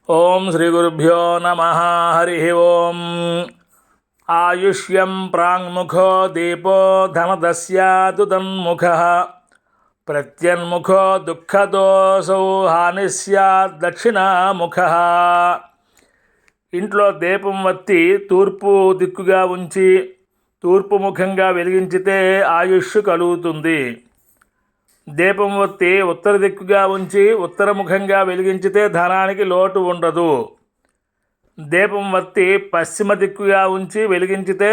ఓం శ్రీ గురుభ్యో నమ. హరి ఓం. ఆయుష్యం ప్రాంగ్ముఖో దీపో ధనదస్యాతు తన్ముఖః ప్రత్యన్ముఖో దుఃఖదోసౌ హానిస్యాద్ దక్షిణాముఖః. ఇంట్లో దీపం వత్తి తూర్పు దిక్కుగా ఉంచి తూర్పు ముఖంగా వెలిగించితే ఆయుష్ కలుగుతుంది. దీపం వత్తి ఉత్తర దిక్కుగా ఉంచి ఉత్తరముఖంగా వెలిగించితే ధనానికి లోటు ఉండదు. దీపం వత్తి పశ్చిమ దిక్కుగా ఉంచి వెలిగించితే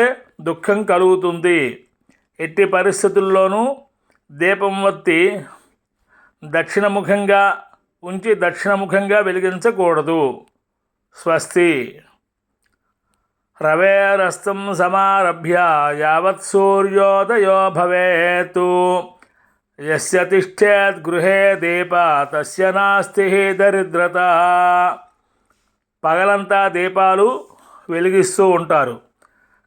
దుఃఖం కలుగుతుంది. ఎట్టి పరిస్థితుల్లోనూ దీపం వత్తి దక్షిణముఖంగా ఉంచి దక్షిణముఖంగా వెలిగించకూడదు. స్వస్తి. రవేరస్తం సమారభ్య యావత్ సూర్యోదయో భవేత్ యస్య తిష్ఠేత్ గృహే దీప తస్య నాస్తి దరిద్రత. పగలంతా దీపాలు వెలిగిస్తూ ఉంటారు,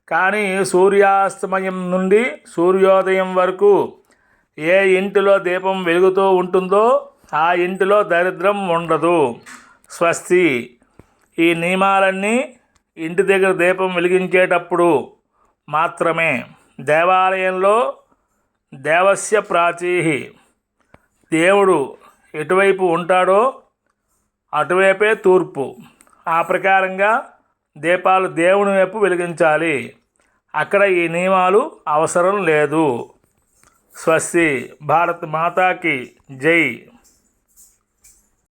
కానీ సూర్యాస్తమయం నుండి సూర్యోదయం వరకు ఏ ఇంటిలో దీపం వెలుగుతూ ఉంటుందో ఆ ఇంటిలో దరిద్రం ఉండదు. స్వస్తి. ఈ నియమాలన్నీ ఇంటి దగ్గర దీపం వెలిగించేటప్పుడు మాత్రమే. దేవాలయంలో దేవస్య ప్రాచీహి, దేవుడు ఎటువైపు ఉంటాడో అటువైపే తూర్పు. ఆ ప్రకారంగా దీపాలు దేవుని వైపు వెలిగించాలి. అక్కడ ఈ నియమాలు అవసరం లేదు. స్వస్తి. భారత్ మాతాకి జై.